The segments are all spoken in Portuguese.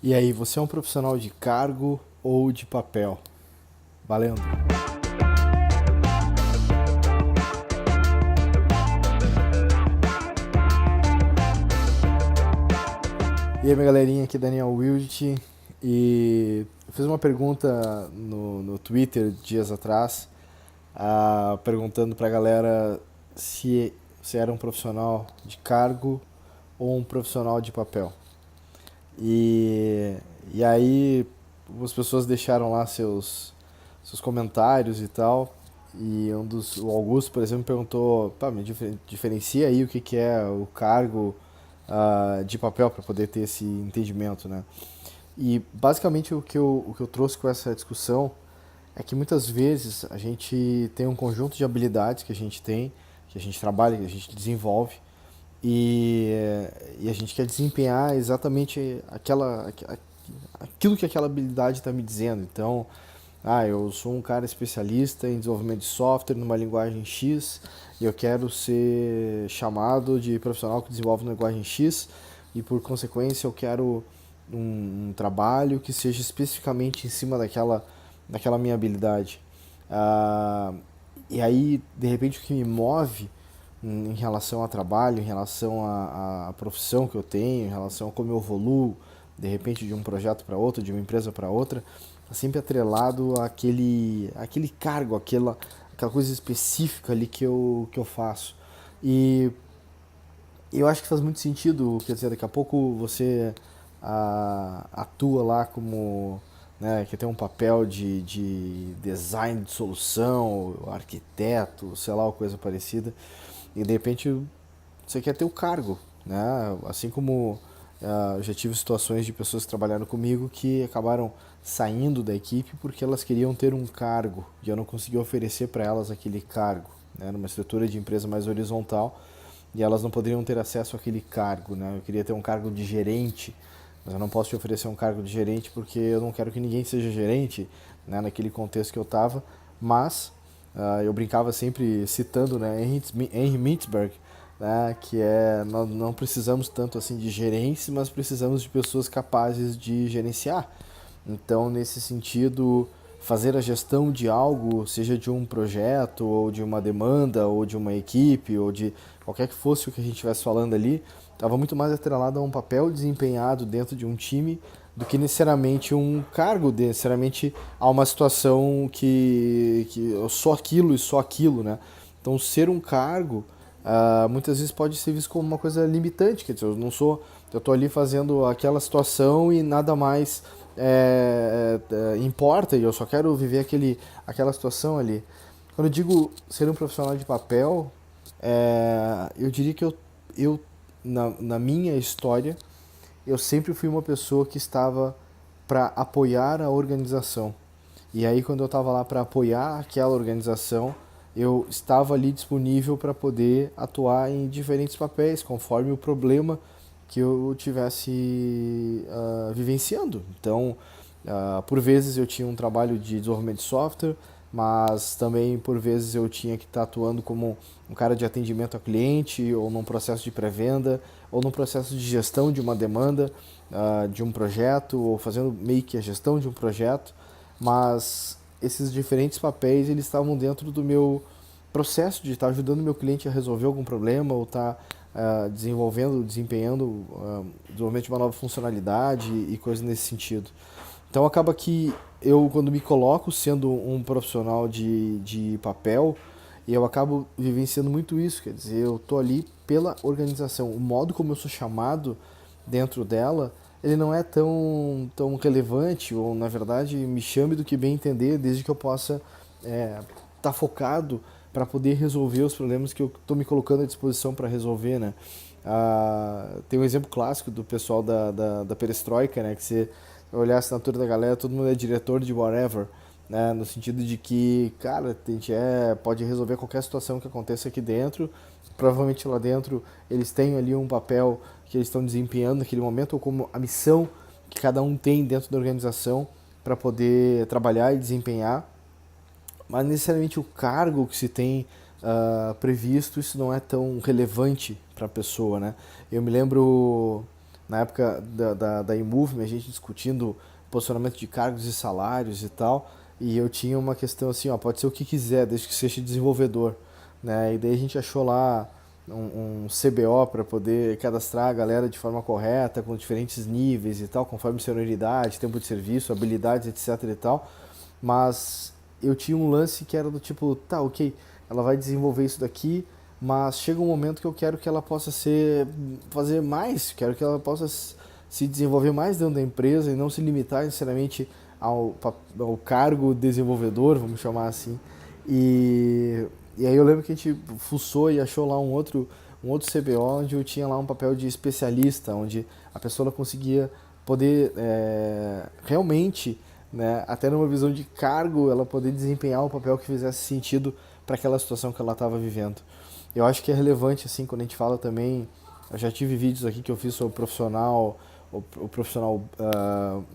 E aí, você é um profissional de cargo ou de papel? Valendo! E aí, minha galerinha, aqui é Daniel Wild. E eu fiz uma pergunta no Twitter dias atrás, perguntando pra galera se você era um profissional de cargo ou um profissional de papel. E, e aí as pessoas deixaram lá seus comentários e tal. E o Augusto, por exemplo, perguntou, pá, me diferencia aí o que é o cargo de papel para poder ter esse entendimento, né? E basicamente o que eu trouxe com essa discussão é que muitas vezes a gente tem um conjunto de habilidades que a gente tem, que a gente trabalha, que a gente desenvolve, e, e a gente quer desempenhar exatamente aquilo que aquela habilidade está me dizendo. Então, eu sou um cara especialista em desenvolvimento de software numa linguagem X e eu quero ser chamado de profissional que desenvolve uma linguagem X e, por consequência, eu quero um trabalho que seja especificamente em cima daquela minha habilidade. Ah, e aí, de repente, o que me move em relação ao trabalho, em relação à profissão que eu tenho, em relação a como eu evoluo, de repente, de um projeto para outro, de uma empresa para outra, tá sempre atrelado àquele cargo, aquela coisa específica ali que eu faço. E eu acho que faz muito sentido, quer dizer, daqui a pouco você atua lá como, né, que tem um papel de design de solução, arquiteto, sei lá, ou coisa parecida, e de repente você quer ter o cargo, né? Assim como eu já tive situações de pessoas que trabalharam comigo que acabaram saindo da equipe porque elas queriam ter um cargo e eu não conseguia oferecer para elas aquele cargo, né? Numa estrutura de empresa mais horizontal e elas não poderiam ter acesso àquele cargo, né? Eu queria ter um cargo de gerente, mas eu não posso te oferecer um cargo de gerente porque eu não quero que ninguém seja gerente, né? Naquele contexto que eu estava, mas eu brincava sempre citando, né, Henry Mintzberg, né, que nós não precisamos tanto assim de gerentes, mas precisamos de pessoas capazes de gerenciar. Então, nesse sentido, fazer a gestão de algo, seja de um projeto, ou de uma demanda, ou de uma equipe, ou de qualquer que fosse o que a gente estivesse falando ali, estava muito mais atrelado a um papel desempenhado dentro de um time do que necessariamente um cargo, necessariamente a uma situação que eu sou aquilo e só aquilo, né? Então, ser um cargo muitas vezes pode ser visto como uma coisa limitante, quer dizer, eu estou ali fazendo aquela situação e nada mais importa e eu só quero viver aquela situação ali. Quando eu digo ser um profissional de papel, eu diria que eu na minha história, eu sempre fui uma pessoa que estava para apoiar a organização. E aí, quando eu estava lá para apoiar aquela organização, eu estava ali disponível para poder atuar em diferentes papéis, conforme o problema que eu tivesse vivenciando. Então, por vezes eu tinha um trabalho de desenvolvimento de software, mas também por vezes eu tinha que estar atuando como um cara de atendimento ao cliente, ou num processo de pré-venda, ou num processo de gestão de uma demanda de um projeto, ou fazendo meio que a gestão de um projeto, mas esses diferentes papéis eles estavam dentro do meu processo de estar ajudando o meu cliente a resolver algum problema ou estar desempenhando desenvolvimento de uma nova funcionalidade e coisas nesse sentido. Então acaba que eu, quando me coloco sendo um profissional de papel, eu acabo vivenciando muito isso, quer dizer, eu tô ali pela organização. O modo como eu sou chamado dentro dela, ele não é tão relevante, ou na verdade me chame do que bem entender, desde que eu possa estar focado para poder resolver os problemas que eu estou me colocando à disposição para resolver, né? Tem um exemplo clássico do pessoal da perestroika, né? Que você olhar a assinatura da galera, todo mundo é diretor de whatever, né? No sentido de que, cara, a gente pode resolver qualquer situação que aconteça aqui dentro. Provavelmente lá dentro eles têm ali um papel que eles estão desempenhando naquele momento, ou como a missão que cada um tem dentro da organização para poder trabalhar e desempenhar, mas necessariamente o cargo que se tem previsto, isso não é tão relevante para a pessoa, né? Eu me lembro na época da eMove, a gente discutindo posicionamento de cargos e salários e tal, e eu tinha uma questão assim, ó, pode ser o que quiser, desde que seja desenvolvedor, né? E daí a gente achou lá um CBO para poder cadastrar a galera de forma correta, com diferentes níveis e tal, conforme senioridade, tempo de serviço, habilidades, etc e tal. Mas eu tinha um lance que era do tipo, tá, ok, ela vai desenvolver isso daqui, mas chega um momento que eu quero que ela possa fazer mais, quero que ela possa se desenvolver mais dentro da empresa e não se limitar necessariamente ao cargo desenvolvedor, vamos chamar assim. E, e aí eu lembro que a gente fuçou e achou lá um outro CBO onde eu tinha lá um papel de especialista, onde a pessoa conseguia poder realmente, né, até numa visão de cargo, ela poder desempenhar um papel que fizesse sentido para aquela situação que ela estava vivendo. Eu acho que é relevante assim quando a gente fala também. Eu já tive vídeos aqui que eu fiz sobre o profissional,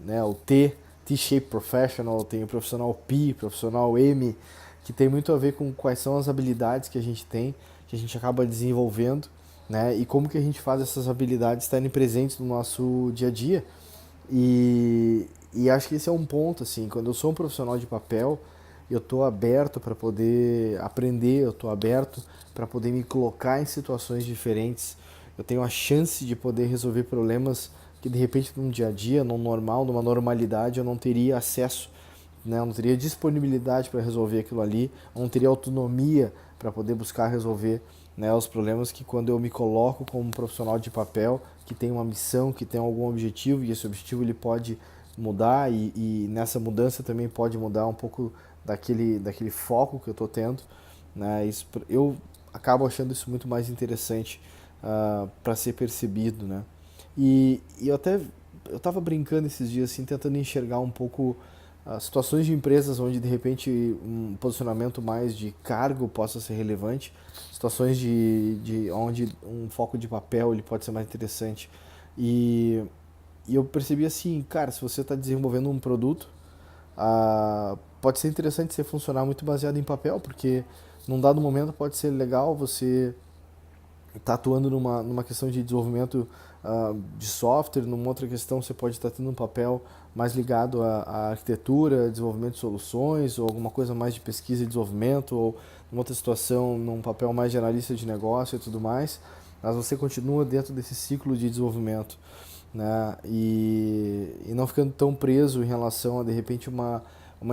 né, o T-shape professional, tem o profissional P, profissional M, que tem muito a ver com quais são as habilidades que a gente tem, que a gente acaba desenvolvendo, né, e como que a gente faz essas habilidades estarem presentes no nosso dia a dia. E acho que esse é um ponto, assim, quando eu sou um profissional de papel, eu estou aberto para poder aprender, eu estou aberto para poder me colocar em situações diferentes. Eu tenho a chance de poder resolver problemas que de repente num dia a dia, num normal, numa normalidade, eu não teria acesso, né? Eu não teria disponibilidade para resolver aquilo ali, eu não teria autonomia para poder buscar resolver, né, os problemas que quando eu me coloco como um profissional de papel, que tem uma missão, que tem algum objetivo, e esse objetivo ele pode mudar, e nessa mudança também pode mudar um pouco daquele foco que eu estou tendo, né? Isso, eu acabo achando isso muito mais interessante para ser percebido, né? E eu estava brincando esses dias assim, tentando enxergar um pouco situações de empresas onde de repente um posicionamento mais de cargo possa ser relevante, situações de onde um foco de papel ele pode ser mais interessante. E, e eu percebi assim, cara, se você está desenvolvendo um produto, pode ser interessante você funcionar muito baseado em papel, porque num dado momento pode ser legal você está atuando numa questão de desenvolvimento de software, numa outra questão você pode estar tendo um papel mais ligado à arquitetura, desenvolvimento de soluções, ou alguma coisa mais de pesquisa e desenvolvimento, ou numa outra situação, num papel mais de analista de negócio e tudo mais, mas você continua dentro desse ciclo de desenvolvimento, né? E não ficando tão preso em relação a, de repente, uma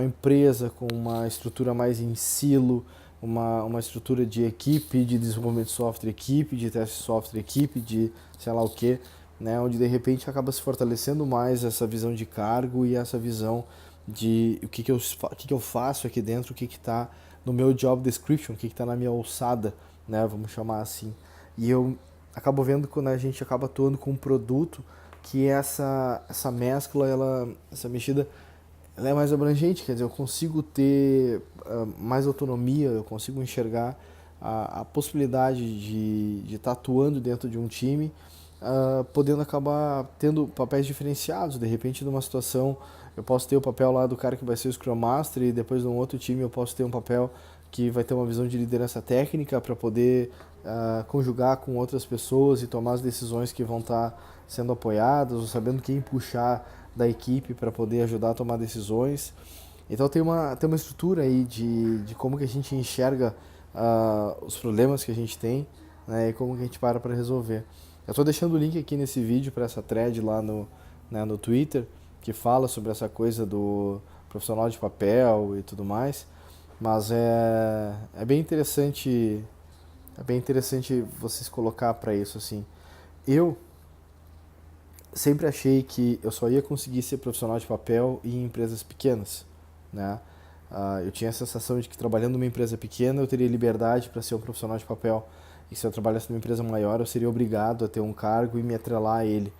empresa com uma estrutura mais em silo, uma estrutura de equipe de desenvolvimento de software, equipe de teste de software, equipe de sei lá o que, né? Onde de repente acaba se fortalecendo mais essa visão de cargo e essa visão de o que eu faço aqui dentro, o que está no meu job description, o que está na minha alçada, né? Vamos chamar assim. E eu acabo vendo quando a gente acaba atuando com um produto que essa mescla, essa mexida, ela é mais abrangente, quer dizer, eu consigo ter mais autonomia, eu consigo enxergar a possibilidade de estar atuando dentro de um time, podendo acabar tendo papéis diferenciados. De repente, numa situação, eu posso ter o papel lá do cara que vai ser o Scrum Master, e depois, num outro time, eu posso ter um papel que vai ter uma visão de liderança técnica para poder conjugar com outras pessoas e tomar as decisões que vão estar sendo apoiadas, ou sabendo quem puxar da equipe para poder ajudar a tomar decisões. Então tem uma estrutura aí de como que a gente enxerga os problemas que a gente tem, né, e como que a gente para resolver. Eu estou deixando o link aqui nesse vídeo para essa thread lá no Twitter, que fala sobre essa coisa do profissional de papel e tudo mais. Mas é bem interessante vocês colocar para isso assim. Eu sempre achei que eu só ia conseguir ser profissional de papel em empresas pequenas, né? Eu tinha a sensação de que trabalhando numa empresa pequena eu teria liberdade para ser um profissional de papel, e se eu trabalhasse numa empresa maior eu seria obrigado a ter um cargo e me atrelar a ele.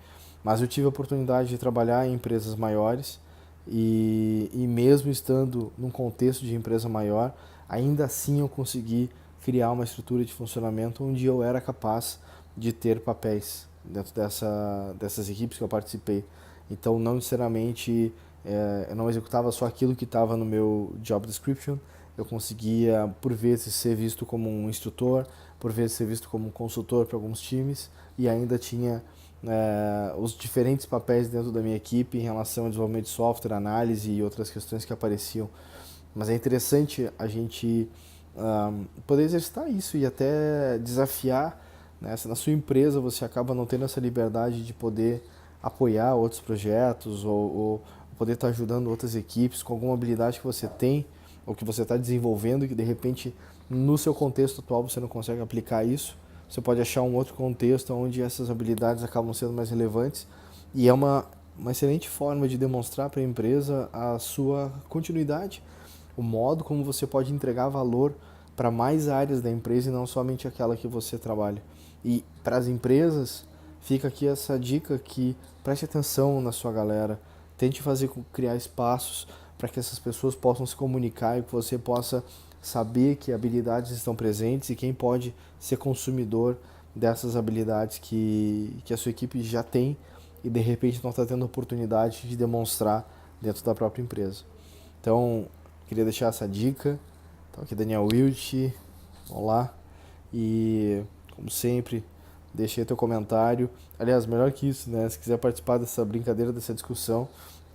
Mas eu tive a oportunidade de trabalhar em empresas maiores, e mesmo estando num contexto de empresa maior, ainda assim eu consegui criar uma estrutura de funcionamento onde eu era capaz de ter papéis dentro dessas equipes que eu participei. Então, não necessariamente eu não executava só aquilo que estava no meu job description, eu conseguia, por vezes, ser visto como um instrutor, por vezes ser visto como um consultor para alguns times, e ainda tinha os diferentes papéis dentro da minha equipe em relação ao desenvolvimento de software, análise e outras questões que apareciam. Mas é interessante a gente poder exercitar isso e até desafiar, né? Se na sua empresa você acaba não tendo essa liberdade de poder apoiar outros projetos ou poder estar ajudando outras equipes com alguma habilidade que você tem ou que você está desenvolvendo e que de repente no seu contexto atual você não consegue aplicar isso, você pode achar um outro contexto onde essas habilidades acabam sendo mais relevantes e é uma excelente forma de demonstrar para a empresa a sua continuidade, o modo como você pode entregar valor para mais áreas da empresa e não somente aquela que você trabalha. E para as empresas, fica aqui essa dica que preste atenção na sua galera, tente criar espaços para que essas pessoas possam se comunicar e que você possa saber que habilidades estão presentes e quem pode ser consumidor dessas habilidades que a sua equipe já tem e de repente não está tendo oportunidade de demonstrar dentro da própria empresa. Então, queria deixar essa dica. Então, aqui Daniel Wilt, vamos lá. E, como sempre, deixei teu comentário. Aliás, melhor que isso, né? Se quiser participar dessa brincadeira, dessa discussão,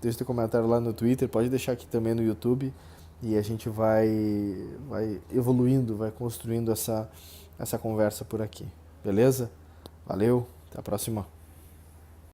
deixa teu comentário lá no Twitter, pode deixar aqui também no YouTube. E a gente vai evoluindo, vai construindo essa conversa por aqui. Beleza? Valeu, até a próxima.